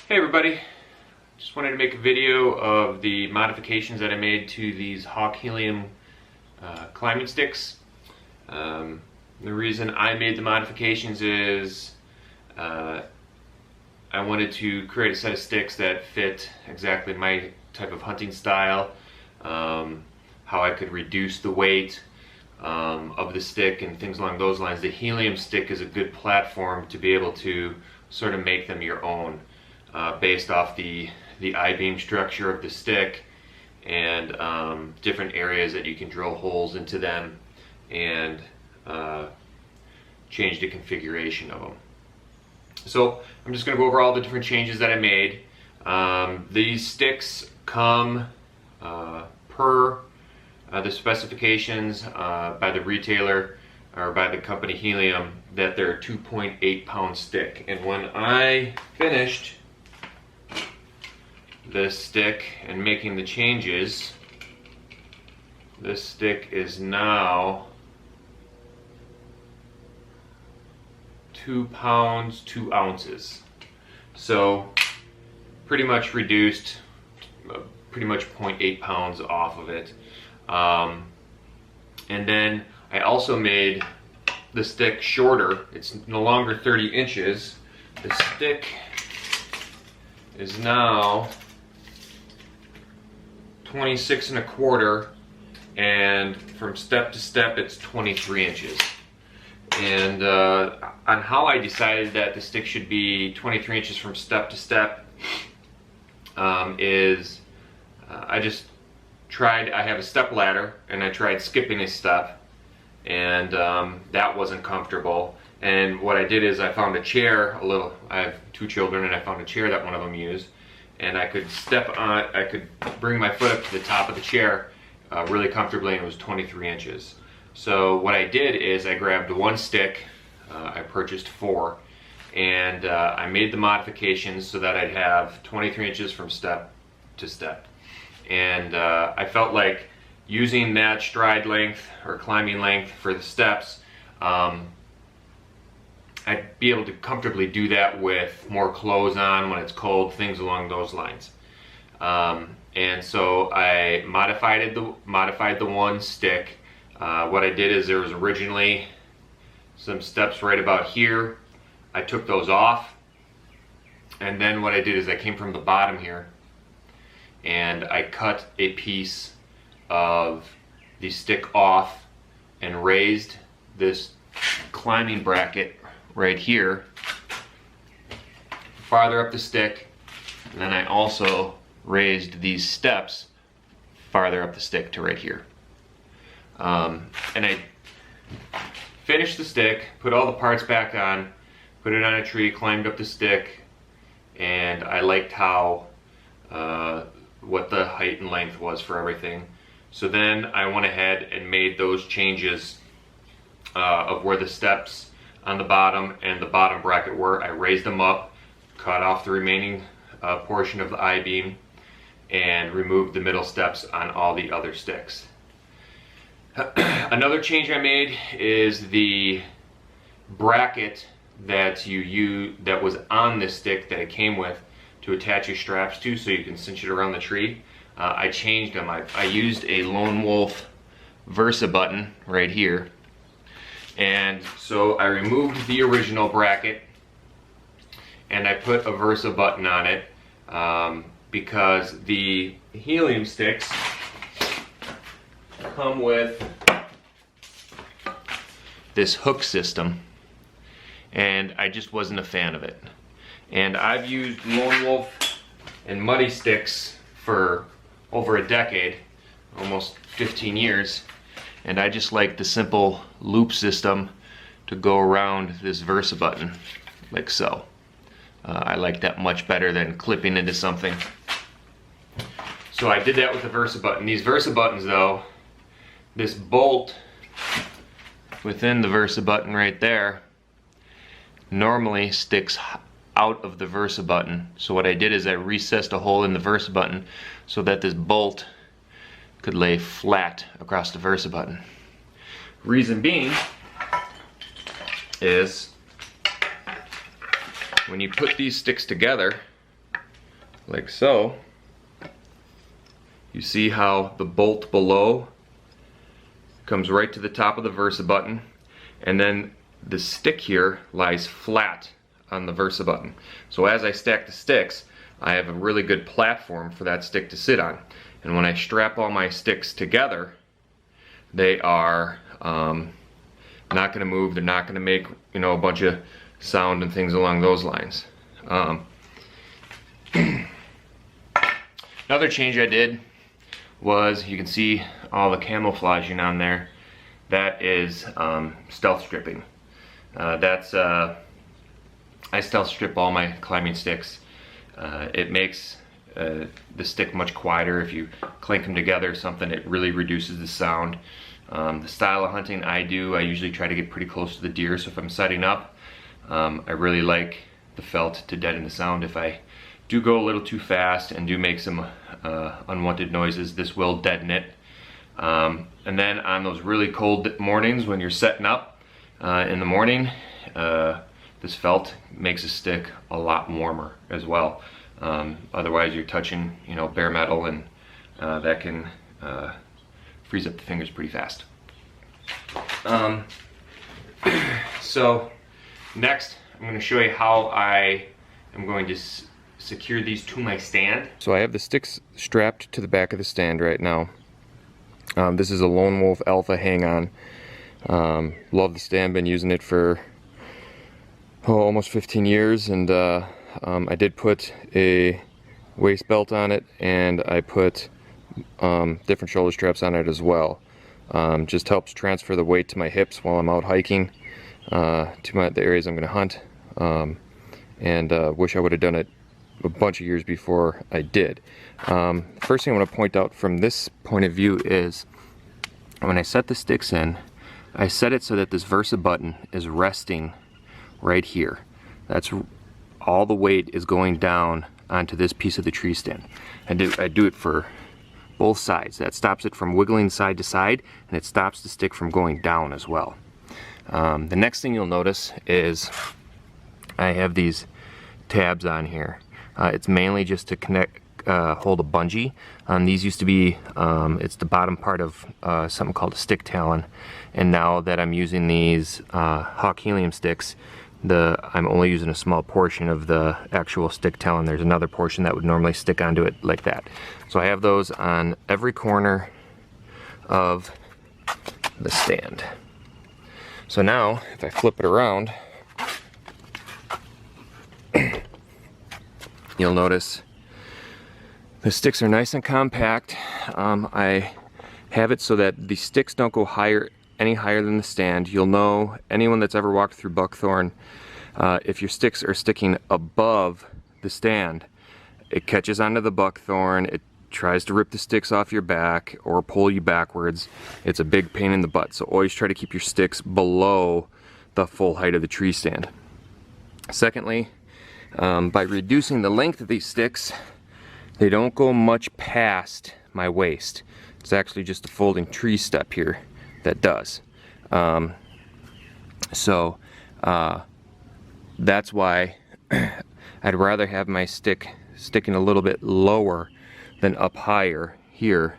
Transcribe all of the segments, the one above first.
Hey everybody, just wanted to make a video of the modifications that I made to these Helium climbing sticks. The reason I made the modifications is I wanted to create a set of sticks that fit exactly my type of hunting style, how I could reduce the weight of the stick and things along those lines. The Helium stick is a good platform to be able to sort of make them your own. Based off the I-beam structure of the stick and different areas that you can drill holes into them and change the configuration of them. So I'm just going to go over all the different changes that I made. These sticks come per the specifications by the retailer or by the company Helium, that they're a 2.8 pound stick. And when I finished this stick and making the changes, this stick is now 2 pounds 2 ounces. So pretty much reduced, pretty much 0.8 pounds off of it. And then I also made the stick shorter. It's no longer 30 inches. The stick is now 26 1/4, and from step to step it's 23 inches. And on how I decided that the stick should be 23 inches from step to step is I just tried, I have a step ladder and I tried skipping a step, and that wasn't comfortable. And what I did is I found a chair, I have 2 children, and I found a chair that one of them used, and I could step on it, I could bring my foot up to the top of the chair really comfortably, and it was 23 inches. So what I did is I grabbed one stick, I purchased 4, and I made the modifications so that I'd have 23 inches from step to step. And I felt like using that stride length or climbing length for the steps, I'd be able to comfortably do that with more clothes on when it's cold, things along those lines. And so I modified the one stick. What I did is there was originally some steps right about here. I took those off, and then what I did is I came from the bottom here and I cut a piece of the stick off and raised this climbing bracket right here farther up the stick, and then I also raised these steps farther up the stick to right here. And I finished the stick, put all the parts back on, put it on a tree, climbed up the stick, and I liked how what the height and length was for everything. So then I went ahead and made those changes of where the steps on the bottom and the bottom bracket were. I raised them up, cut off the remaining portion of the I-beam, and removed the middle steps on all the other sticks. Another change I made is the bracket that that was on this stick that it came with to attach your straps to so you can cinch it around the tree. I changed them. I used a Lone Wolf Versa button right here. And so I removed the original bracket and I put a Versa button on it because the Helium sticks come with this hook system, and I just wasn't a fan of it. And I've used Lone Wolf and Muddy sticks for over a decade, almost 15 years. And I just like the simple loop system to go around this Versa button, like so. I like that much better than clipping into something. So I did that with the Versa button. These Versa buttons though, this bolt within the Versa button right there normally sticks out of the Versa button. So what I did is I recessed a hole in the Versa button so that this bolt could lay flat across the Versa button. Reason being is when you put these sticks together, like so. You see how the bolt below comes right to the top of the Versa button, and then the stick here lies flat on the Versa button. So as I stack the sticks, I have a really good platform for that stick to sit on. And when I strap all my sticks together, they are not going to move. They're not going to make, you know, a bunch of sound and things along those lines. Another change I did was, you can see all the camouflaging on there. That is stealth stripping. I stealth strip all my climbing sticks. It makes the stick much quieter. If you clink them together, something, it really reduces the sound. The style of hunting I do, I usually try to get pretty close to the deer, so if I'm setting up, I really like the felt to deaden the sound. If I do go a little too fast and do make some unwanted noises, this will deaden it. And then on those really cold mornings when you're setting up in the morning, this felt makes a stick a lot warmer as well. Otherwise you're touching, you know, bare metal, and that can freeze up the fingers pretty fast. So next I'm going to show you how I am going to secure these to my stand. So I have the sticks strapped to the back of the stand right now. This is a Lone Wolf Alpha hang-on. Love the stand, been using it for almost 15 years, and I did put a waist belt on it, and I put different shoulder straps on it as well. Just helps transfer the weight to my hips while I'm out hiking to the areas I'm going to hunt, and wish I would have done it a bunch of years before I did. First thing I want to point out from this point of view is, when I set the sticks in, I set it so that this Versa button is resting right here. That's all the weight is going down onto this piece of the tree stand. I do it for both sides. That stops it from wiggling side to side, and it stops the stick from going down as well. The next thing you'll notice is I have these tabs on here. It's mainly just to connect, hold a bungee. These used to be, it's the bottom part of something called a stick talon, and now that I'm using these Hawk Helium sticks, I'm only using a small portion of the actual stick talon. There's another portion that would normally stick onto it like that. So I have those on every corner of the stand. So now, if I flip it around, you'll notice the sticks are nice and compact. I have it so that the sticks don't go any higher than the stand. You'll know, anyone that's ever walked through buckthorn, if your sticks are sticking above the stand, it catches onto the buckthorn, it tries to rip the sticks off your back or pull you backwards. It's a big pain in the butt, so always try to keep your sticks below the full height of the tree stand. Secondly, by reducing the length of these sticks, they don't go much past my waist. It's actually just a folding tree step here that does. That's why I'd rather have my stick sticking a little bit lower than up higher here,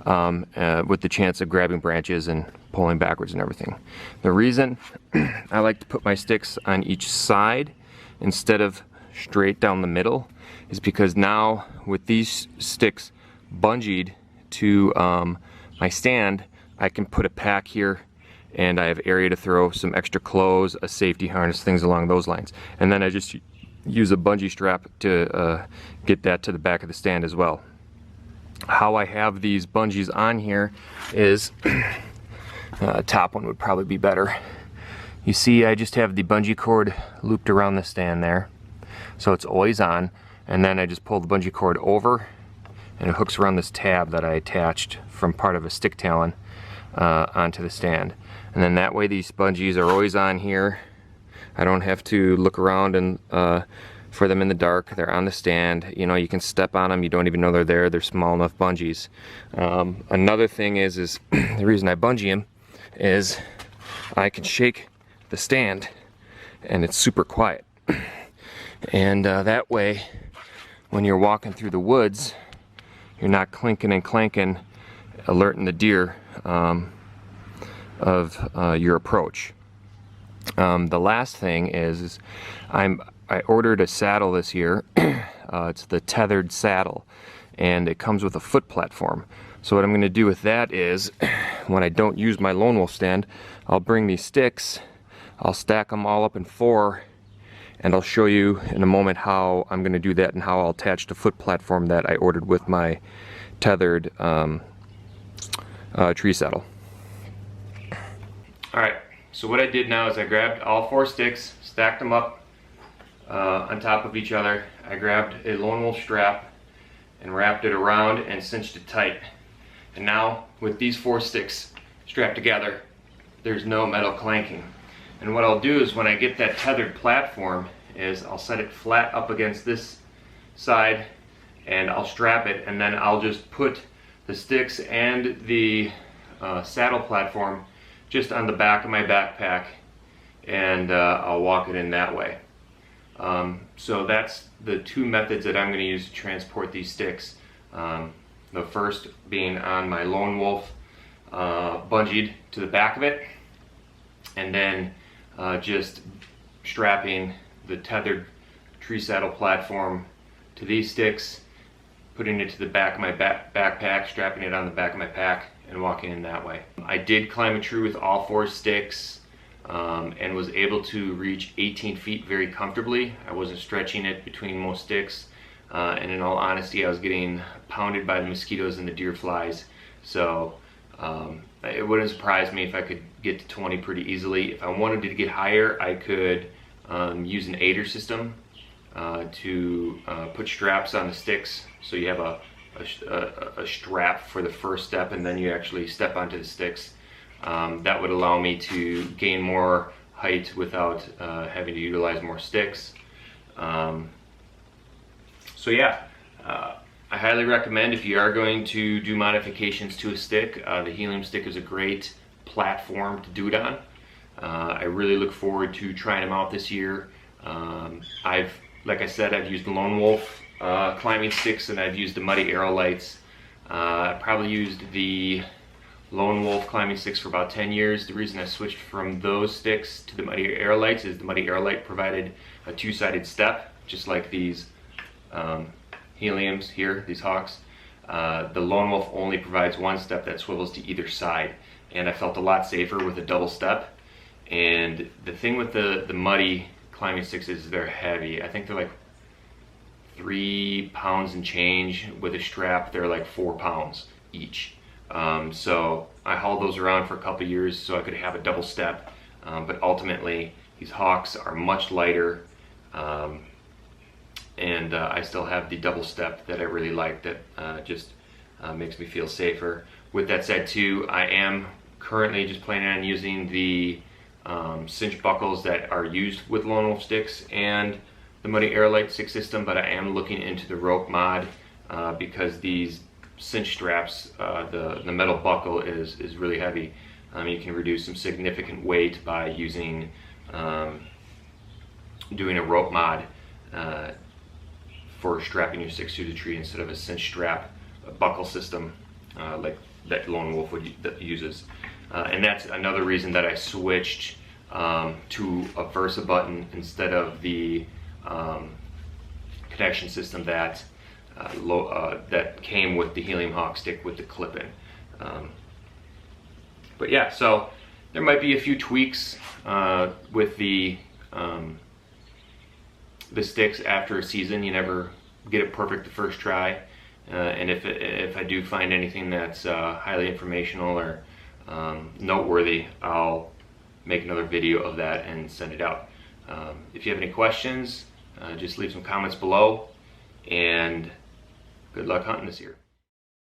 with the chance of grabbing branches and pulling backwards and everything. The reason I like to put my sticks on each side instead of straight down the middle is because now with these sticks bungeed to my stand, I can put a pack here, and I have area to throw some extra clothes, a safety harness, things along those lines. And then I just use a bungee strap to get that to the back of the stand as well. How I have these bungees on here is, top one would probably be better. You see, I just have the bungee cord looped around the stand there, so it's always on, and then I just pull the bungee cord over, and it hooks around this tab that I attached from part of a stick talon onto the stand. And then that way these bungees are always on here. I don't have to look around and for them in the dark. They're on the stand. You know, you can step on them, you don't even know they're there. They're small enough bungees. Another thing is the reason I bungee them is I can shake the stand and it's super quiet. And that way, when you're walking through the woods, you're not clinking and clanking, alerting the deer of your approach. The last thing is I ordered a saddle this year. It's the tethered saddle, and it comes with a foot platform. So what I'm going to do with that is, when I don't use my lone wolf stand, I'll bring these sticks, I'll stack them all up in 4, and I'll show you in a moment how I'm going to do that and how I'll attach the foot platform that I ordered with my tethered tree saddle. Alright, so what I did now is I grabbed all 4 sticks, stacked them up on top of each other. I grabbed a lone wolf strap and wrapped it around and cinched it tight. And now with these 4 sticks strapped together, there's no metal clanking. And what I'll do is, when I get that tethered platform, is I'll set it flat up against this side and I'll strap it, and then I'll just put the sticks and the saddle platform just on the back of my backpack, and I'll walk it in that way. So that's the 2 methods that I'm going to use to transport these sticks. The first being on my lone wolf, bungeed to the back of it, and then just strapping the tethered tree saddle platform to these sticks, putting it to the back of my backpack, strapping it on the back of my pack, and walking in that way. I did climb a tree with all 4 sticks and was able to reach 18 feet very comfortably. I wasn't stretching it between most sticks, and in all honesty, I was getting pounded by the mosquitoes and the deer flies. So it wouldn't surprise me if I could get to 20 pretty easily. If I wanted to get higher, I could use an aider system to put straps on the sticks, so you have a strap for the first step, and then you actually step onto the sticks. That would allow me to gain more height without having to utilize more sticks. So yeah, I highly recommend, if you are going to do modifications to a stick, the Helium stick is a great platform to do it on. I really look forward to trying them out this year. Like I said, I've used the Lone Wolf climbing sticks, and I've used the Muddy Aerolites. I probably used the Lone Wolf climbing sticks for about 10 years. The reason I switched from those sticks to the Muddy Aerolites is the Muddy Aerolite provided a 2-sided step, just like these Heliums here, these Hawks. The Lone Wolf only provides 1 step that swivels to either side, and I felt a lot safer with a double step. And the thing with the Muddy climbing sticks is they're heavy. I think they're like 3 pounds and change. With a strap, they're like 4 pounds each. So I hauled those around for a couple years so I could have a double step, but ultimately these Hawks are much lighter, and I still have the double step that I really like, that just makes me feel safer. With that said too, I am currently just planning on using the cinch buckles that are used with Lone Wolf sticks and the Muddy Aerolite stick system, but I am looking into the rope mod because these cinch straps, the metal buckle is really heavy. You can reduce some significant weight by using doing a rope mod for strapping your sticks to the tree instead of a cinch strap buckle system like that Lone Wolf uses. And that's another reason that I switched to a Versa button instead of the connection system that that came with the Helium Hawk stick with the clip-in. But yeah, so there might be a few tweaks with the sticks after a season. You never get it perfect the first try, and if I do find anything that's highly informational or noteworthy, I'll make another video of that and send it out. If you have any questions, just leave some comments below, and good luck hunting this year.